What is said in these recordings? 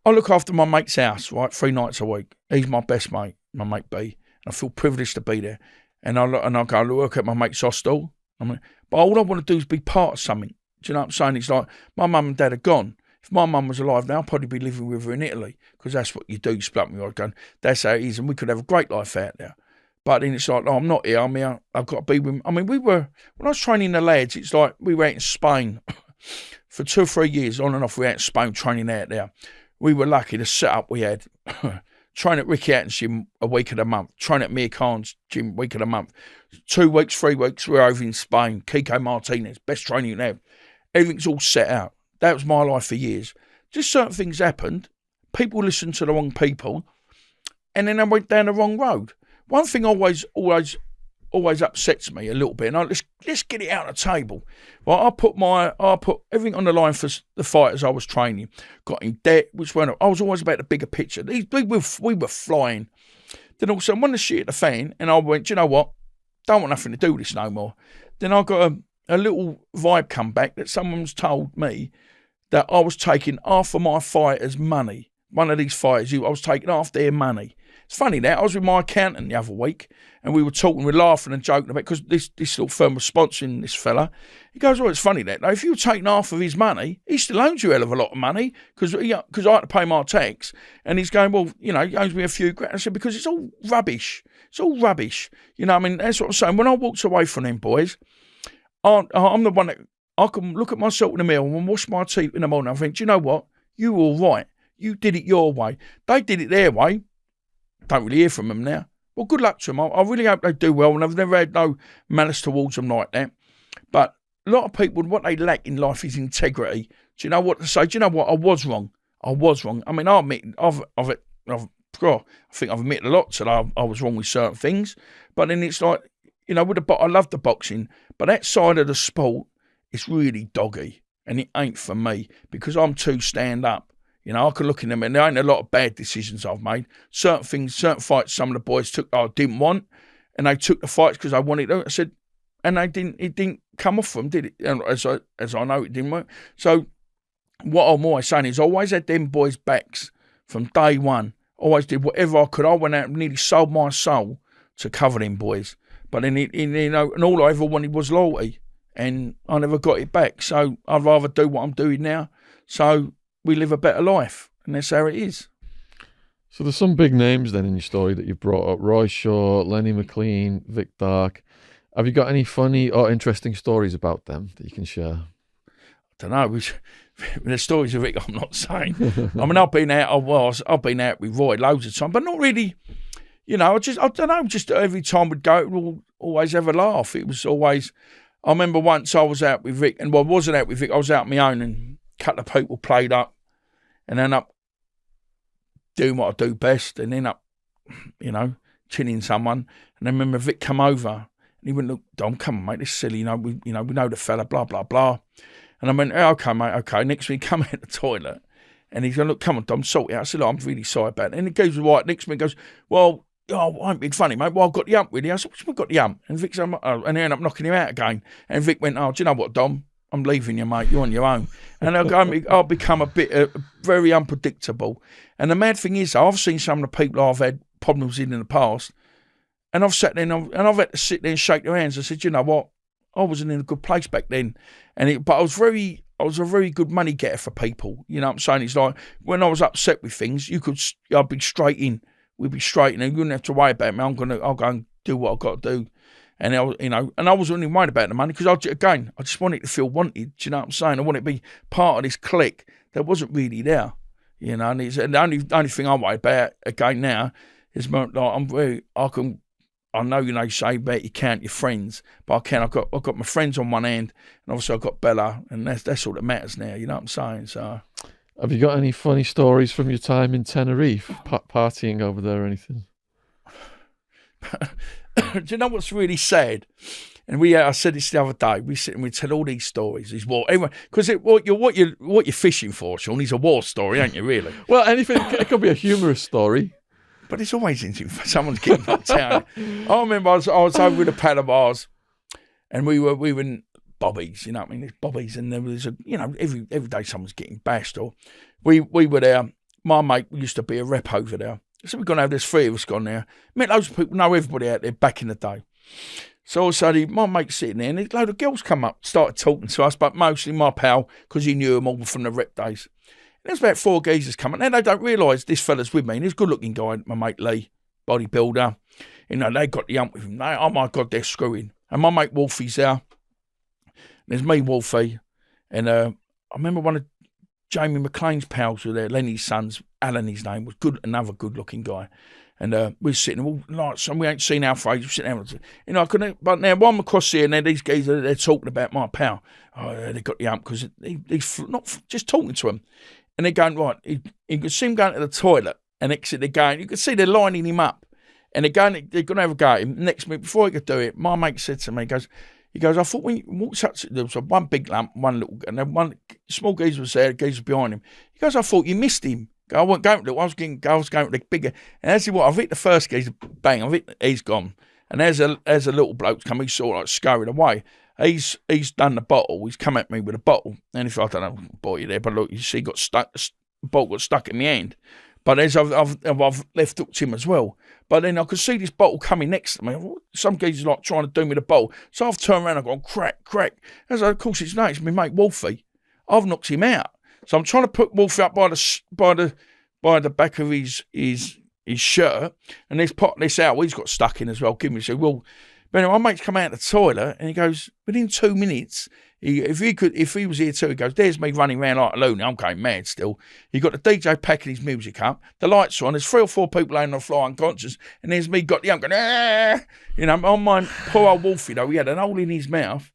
I look after my mate's house, right, 3 nights a week. He's my best mate, my mate B. And I feel privileged to be there. And I go work at my mate's hostel. But all I want to do is be part of something. Do you know what I'm saying? It's like my mum and dad are gone. If my mum was alive now, I'd probably be living with her in Italy, because that's what you do. You split me. I'm going, that's how it is, and we could have a great life out there. But then it's like, no, I'm not here. I'm here. I've got to be with. I mean, when I was training the lads, it's like we were out in Spain for 2 or 3 years, on and off. We were out in Spain training out there. We were lucky. The setup we had. Train at Ricky Hatton's gym a week of the month. Train at Mir Khan's gym a week of the month. 2 weeks, 3 weeks, we're over in Spain. Kiko Martinez, best training you can have. Everything's all set out. That was my life for years. Just certain things happened. People listened to the wrong people, and then I went down the wrong road. One thing always upsets me a little bit, and let's get it out on the table. Well, I put everything on the line for the fighters I was training. Got in debt, I was always about the bigger picture. We were flying. Then all of a sudden, when the shit hit the fan, and I went, you know what? Don't want nothing to do with this no more. Then I got a little vibe come back that someone's told me that I was taking half of my fighters' money. One of these fighters, I was taking half their money. It's funny that I was with my accountant the other week, and we were talking, we're laughing and joking about, because this little firm was sponsoring this fella. He goes, well, it's funny that if you were taking half of his money, he still owns you a hell of a lot of money, because I had to pay my tax. And he's going, well, he owes me a few grand. I said, because it's all rubbish. It's all rubbish. I mean, that's what I'm saying. When I walked away from them boys, I'm the one that I can look at myself in the mirror and wash my teeth in the morning. I think, do you know what? You were all right. You did it your way. They did it their way. Don't really hear from them now. Well, good luck to them. I really hope they do well, and I've never had no malice towards them like that. But a lot of people, what they lack in life is integrity. Do you know what to say? Do you know what? I was wrong. I mean, I admit, I think I've admitted a lot that I was wrong with certain things. But then it's like, I love the boxing, but that side of the sport, it's really doggy, and it ain't for me, because I'm too stand up. I could look in them, and there ain't a lot of bad decisions I've made. Certain fights some of the boys took I didn't want, and they took the fights because I wanted to. I said, and it didn't come off them, did it? And as I know, it didn't work. So what I'm always saying is, I always had them boys' backs from day one. Always did whatever I could. I went out and nearly sold my soul to cover them boys. But then, and all I ever wanted was loyalty, and I never got it back. So I'd rather do what I'm doing now. So we live a better life, and that's how it is. So there's some big names then in your story that you brought up: Roy Shaw, Lenny McLean, Vic Dark. Have you got any funny or interesting stories about them that you can share? I don't know. The stories of Vic, I'm not saying. I mean, I've been out with Roy loads of times, but not really. I don't know. Just every time we'd go, we'd always have a laugh. It was always. I remember once I was out with Vic, and I wasn't out with Vic. I was out on my own, and a couple of people played up, and then up doing what I do best, and then up, chinning someone. And I remember Vic come over, and he went, "Look, Dom, come on, mate, this is silly. We know the fella, blah blah blah." And I went, oh, "Okay, mate, okay." Next week, come out of the toilet, and he's going, "Look, come on, Dom, sort it out." I said, "Look, I'm really sorry about it." And he goes, "Right." Next week, goes, "Well, I ain't being funny, mate. Well, I've got the ump with you." I said, "What's got the ump?" And Vic said, and he ended up knocking him out again. And Vic went, "Oh, do you know what, Dom? I'm leaving you, mate. You're on your own." And I'll become a bit very unpredictable. And the mad thing is, I've seen some of the people I've had problems in the past, and I've sat there and I've had to sit there and shake their hands. I said, "You know what? I wasn't in a good place back then." But I was a very good money getter for people. You know what I'm saying? It's like when I was upset with things, I'd be straight in. We'd be straight in, and you wouldn't have to worry about me. I'll go and do what I've got to do. And I wasn't even worried about the money, because I just wanted to feel wanted. Do you know what I'm saying? I wanted to be part of this clique that wasn't really there. And the only thing I'm worried about again now is like I know you say about you count your friends, but I can't. I've got my friends on one hand, and obviously I've got Bella, and that's all that matters now. You know what I'm saying? So, have you got any funny stories from your time in Tenerife, partying over there or anything? Do you know what's really sad? And I said this the other day. We sit and we tell all these stories. These war, anyway, because what you're fishing for, Shaun, is a war story, ain't you? Really? Well, anything. It could be a humorous story. But it's always interesting for someone's getting knocked out. I remember I was over with a pal of ours, and we were in Bobby's, you know what I mean? There's Bobby's, and there was every day someone's getting bashed, or we were there. my mate used to be a rep over there. So we're going to have, there's 3 of us gone there. Met loads of people, know everybody out there back in the day. So all of a sudden, my mate's sitting there, and a load of girls come up, started talking to us, but mostly my pal, because he knew them all from the rep days. And there's about 4 geezers coming. Now, they don't realise this fella's with me. And he's a good-looking guy, my mate Lee, bodybuilder. You know, they got the ump with him. Oh, my God, they're screwing. And my mate Wolfie's there. There's me, Wolfie. And I remember one of Jamie McLean's pals were there, Lenny's sons, Alan his name, was good, another good-looking guy. And we're sitting all like, so we ain't seen our face, we're sitting there, you know, I couldn't, but now one across here, and then these guys, they're talking about my pal. Oh, yeah, they got the ump, because he's not just talking to him. And they're going, right, you can see him going to the toilet, and exit, they're going, you can see they're lining him up. And they're going to have a go at him. Next minute, before he could do it, my mate said to me, he goes, I thought when you walked up, there was one big lump, one little, and then one small geezer was there, the geezer was behind him. He goes, I thought you missed him. I wasn't going to, I was going to the bigger. And as he what, I've hit the first geezer, bang, he's gone. And there's a little bloke come, he's sort of like scurried away. He's done the bottle, he's come at me with a bottle. And if I don't know, boy, you there, but look, you see, the bottle got stuck in my hand. But as I've left hooked him as well. But then I could see this bottle coming next to me. Some geezer's like trying to do me the bottle. So I've turned around and gone, crack, crack. As of course it's my mate Wolfie. I've knocked him out. So I'm trying to put Wolfie up by the back of his shirt. And this out, he's got stuck in as well. Give me so well. But anyway, my mate's come out of the toilet and he goes, within 2 minutes, if he was here too, he goes, there's me running around like a loony. I'm going mad still. He got the DJ packing his music up, the lights are on, there's 3 or 4 people laying on the floor unconscious, and there's me got the ump going, ah! You know, on my poor old Wolfie though, he had an hole in his mouth,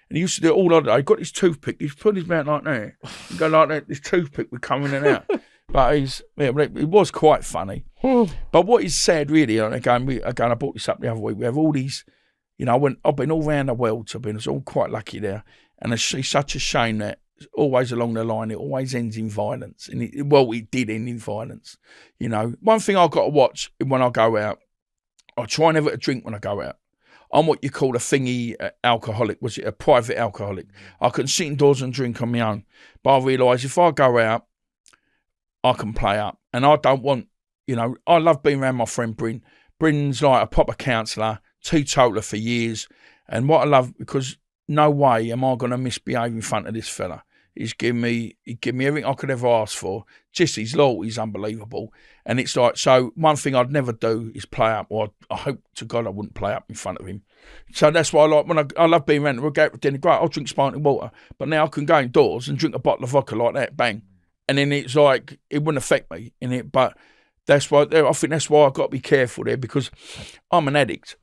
and he used to do it all the day. He got his toothpick, he's put his mouth like that, he'd go like that, this toothpick would come in and out. But it was quite funny. But what is sad really, and again, I brought this up the other week, we have all these, you know, I've been all around the world, so I've been all quite lucky there. And it's such a shame that always along the line, it always ends in violence. And it did end in violence. You know, one thing I've got to watch when I go out, I try never to drink when I go out. I'm what you call a thingy alcoholic. Was it a private alcoholic? I can sit indoors and drink on my own. But I realise if I go out, I can play up. And I don't want, you know, I love being around my friend Bryn. Bryn's like a proper counsellor, teetotaler for years. And what I love, because no way am I going to misbehave in front of this fella. He gave me everything I could ever ask for. Just his loyalty's unbelievable. And it's like, so one thing I'd never do is play up, or I hope to God I wouldn't play up in front of him. So that's why I like, when I love being around, we'll go out for dinner, great, I'll drink sparkling water. But now I can go indoors and drink a bottle of vodka like that, bang. And then it's like, it wouldn't affect me in it. But that's why, I think that's why I've got to be careful there, because I'm an addict.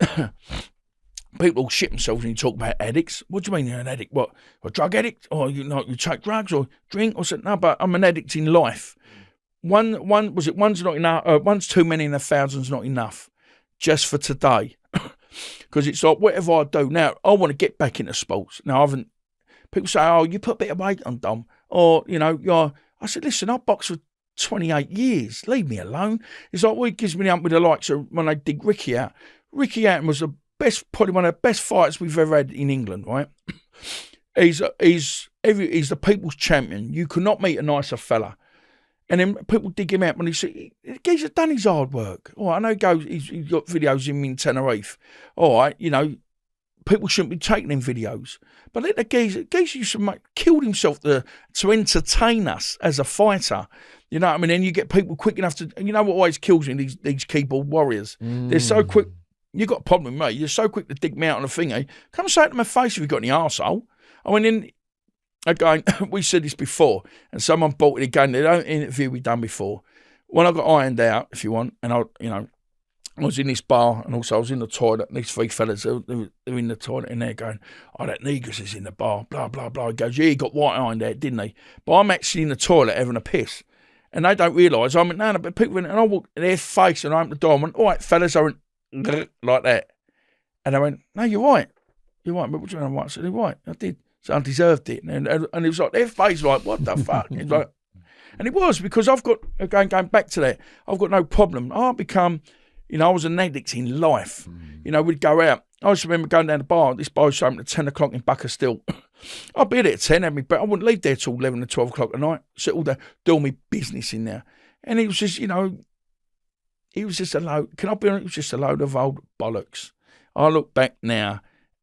People shit themselves when you talk about addicts. What do you mean you're an addict? What, a drug addict? Or you take drugs or drink or something? No, but I'm an addict in life. One's not enough. One's too many and 1,000's not enough. Just for today, because it's like whatever I do now, I want to get back into sports. Now I haven't. People say, "Oh, you put a bit of weight on, Dom," or you know, I said, "Listen, I boxed for 28 years. Leave me alone." It's like, well, it gives me the ump with the likes of when they dig Ricky out. Ricky Hatton was probably one of the best fighters we've ever had in England, right? He's the people's champion. You could not meet a nicer fella. And then people dig him out when he see he's done his hard work. All right, I know he's got videos of him in Tenerife. All right, you know, people shouldn't be taking them videos. But let the geezer used to killed himself to entertain us as a fighter. You know what I mean? And you get people quick enough to, you know what always kills me, these keyboard warriors. They're so quick. You got a problem with me. You're so quick to dig me out on a thingy. Come say it to my face if you've got any arsehole. I mean, again, we said this before, and someone bought it again. They don't interview we done before. When I got ironed out, if you want, and I was in this bar, and also I was in the toilet, and these 3 fellas, they're in the toilet, and they're going, "Oh, that Negus is in the bar, blah, blah, blah." He goes, "Yeah, he got white ironed out, didn't he?" But I'm actually in the toilet having a piss. And they don't realise. I went, no, but people went, and I walked in their face, and I opened the door, and went, "All right, fellas," I went, like that. And I went, "No, you're right. You're right." But what do you know? I said, "You're right. I did. So I deserved it." And it was like, their face like, what the fuck? It's like, and it was, because I've got, going back to that, I've got no problem. I've become, you know, I was an addict in life. You know, we'd go out. I just remember going down the bar. This bar was open at 10 o'clock in Buckerstill. I'd be there at 10, but I wouldn't leave there till 11 or 12 o'clock at night. Sit all day, do all my business in there. And it was just, it was just a load. Can I be honest? It was just a load of old bollocks. I look back now,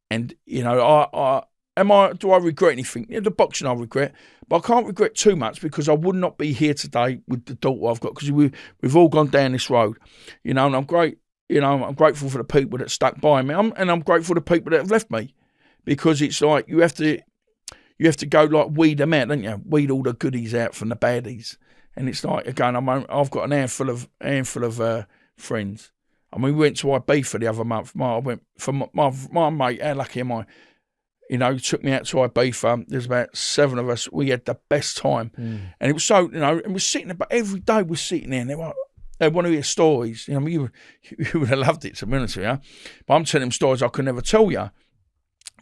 and do I regret anything? Yeah, the boxing I regret, but I can't regret too much because I would not be here today with the daughter I've got because we've all gone down this road, and I'm great. I'm grateful for the people that stuck by me, and I'm grateful for the people that have left me, because it's like you have to go like weed them out, don't you? Weed all the goodies out from the baddies, and it's like again, I've got an handful of friends. I mean, we went to Ibiza the other month. I went for my mate. How lucky am I? He took me out to Ibiza. There's about 7 of us. We had the best time, and it was so and we're sitting there, but every day we're sitting there, and they want to hear stories. You would have loved it, to be honest with you. But I'm telling them stories I could never tell you.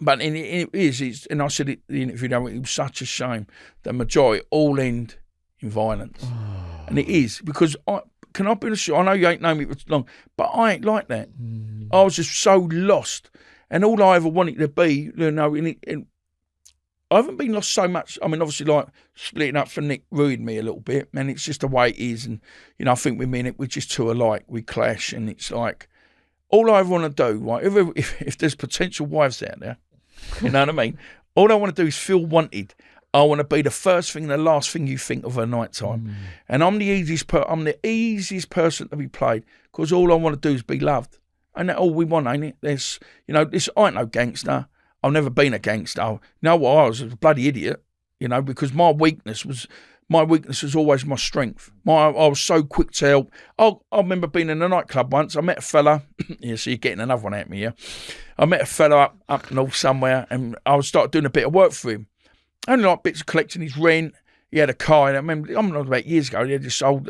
But it's and I said it in the interview, it was such a shame. The majority all end in violence. And it is, because can I be honest with you? I know you ain't known me for long, but I ain't like that. I was just so lost. And all I ever wanted to be, I haven't been lost so much. I mean, obviously, like, splitting up from Nick ruined me a little bit, and it's just the way it is. And, I think with me and Nick, we're just too alike. We clash, and it's like, all I ever want to do, right, if there's potential wives out there, you know what I mean? All I want to do is feel wanted. I want to be the first thing and the last thing you think of at night time. And I'm the easiest person to be played, because all I want to do is be loved. And that's all we want, ain't it? There's, I ain't no gangster. I've never been a gangster. I was a bloody idiot, because my weakness was always my strength. I was so quick to help. I remember being in a nightclub once. I met a fella. Yeah, so you're getting another one at me, yeah. I met a fella up north somewhere, and I started doing a bit of work for him. Only like bits of collecting his rent. He had a car, and I remember, I'm not about years ago, he had this old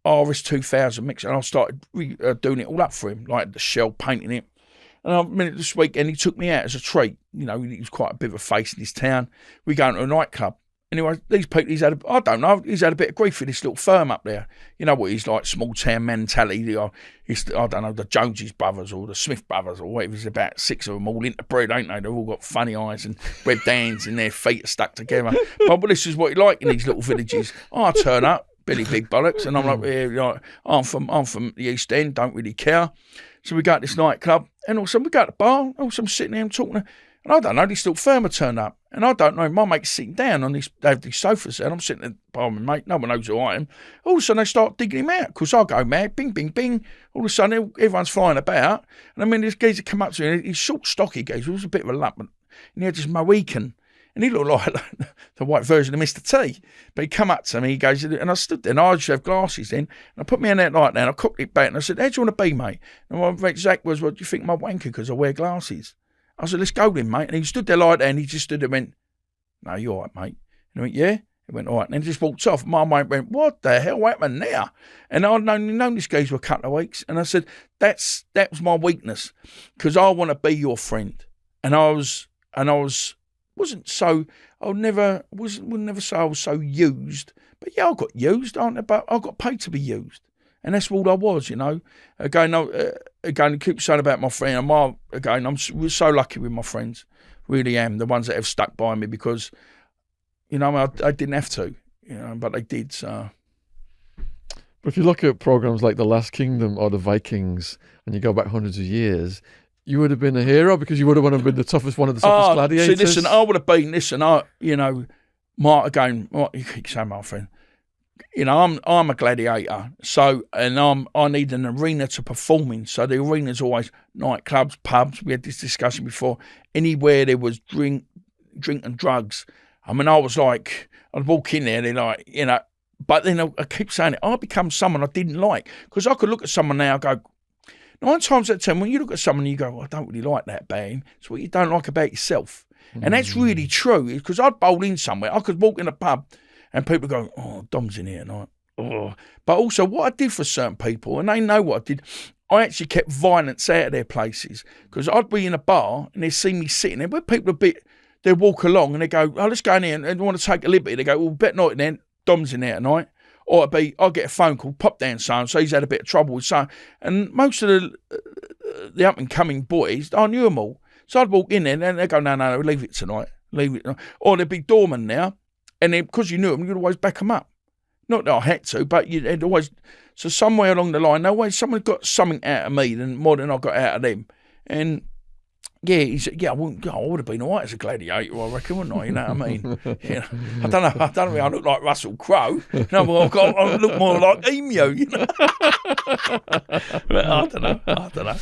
RS 2000 mix, and I started doing it all up for him, like the shell, painting it. And I mean, this weekend he took me out as a treat. He was quite a bit of a face in his town. We go into a nightclub. Anyway, these people, he's had a bit of grief with this little firm up there. You know what he's like, small town mentality. I don't know, the Joneses brothers or the Smith brothers or whatever. There's about 6 of them all interbred, ain't they? They've all got funny eyes and red hands and their feet are stuck together. But this is what you like in these little villages. I turn up, Billy Big Bollocks, and I'm like, I'm from the East End, don't really care. So we go to this nightclub, and also we go to the bar, also I'm sitting there and talking, and I don't know, this little firm had turned up, and I don't know, my mate's sitting down on these sofas there, and I'm sitting at the bar with my mate, no one knows who I am. All of a sudden they start digging him out, because I go mad, bing, bing, bing. All of a sudden everyone's flying about, and I mean, this geezer come up to me, and he's short, stocky geezer, he was a bit of a lump, and he had this Mohican, and he looked like the white version of Mr. T. But he come up to me, he goes, and I stood there, and I used to have glasses then, and I put me in that light there, and I cocked it back, and I said, how do you want to be, mate? And my mate Zach was, what do you think, my wanker, because I wear glasses? I said, let's go then, mate. And he stood there like that, and he just stood there and went, no, you're all right, mate. And I went, yeah? He went, all right. And then he just walked off. My mate went, what the hell happened there? And I'd known this guy for a couple of weeks, and I said, that was my weakness, because I want to be your friend. And I wasn't so, wouldn't never say I was so used, but yeah, I got used, but I got paid to be used, and that's all I was, Again, I keep saying about my friend, we're so lucky with my friends, really am, the ones that have stuck by me, because, I didn't have to, but they did, so. But if you look at programs like The Last Kingdom or The Vikings, and you go back hundreds of years, you would have been a hero, because you would have one of the toughest gladiators. See, listen, I would have been, you keep saying, my friend, I'm a gladiator, so, and I need an arena to perform in, so the arena's always nightclubs, pubs, we had this discussion before, anywhere there was drink and drugs. I mean, I was like, I'd walk in there, and they're like, but then I keep saying it, I become someone I didn't like, because I could look at someone now and go, 9 times out of 10, when you look at someone, you go, well, I don't really like that band. It's what you don't like about yourself. And that's really true, because I'd bowl in somewhere. I could walk in a pub and people go, oh, Dom's in here tonight. Oh. But also what I did for certain people, and they know what I did, I actually kept violence out of their places, because I'd be in a bar and they'd see me sitting there, where people they'd walk along and they go, oh, let's go in here, and they want to take a liberty. They go, well, bet not then, Dom's in there tonight. Or I'll get a phone call, pop down so he's had a bit of trouble with so. And most of the up and coming boys, I knew them all. So I'd walk in there and they'd go, no, leave it tonight. Leave it. Or there'd be doorman now. And then because you knew them, you'd always back them up. Not that I had to, but you'd always. So somewhere along the line, someone got something out of me more than I got out of them. And yeah, he said, I would have been all right as a gladiator, I reckon, wouldn't I? You know what I mean? I don't know if I look like Russell Crowe. I look more like Emu, But I don't know.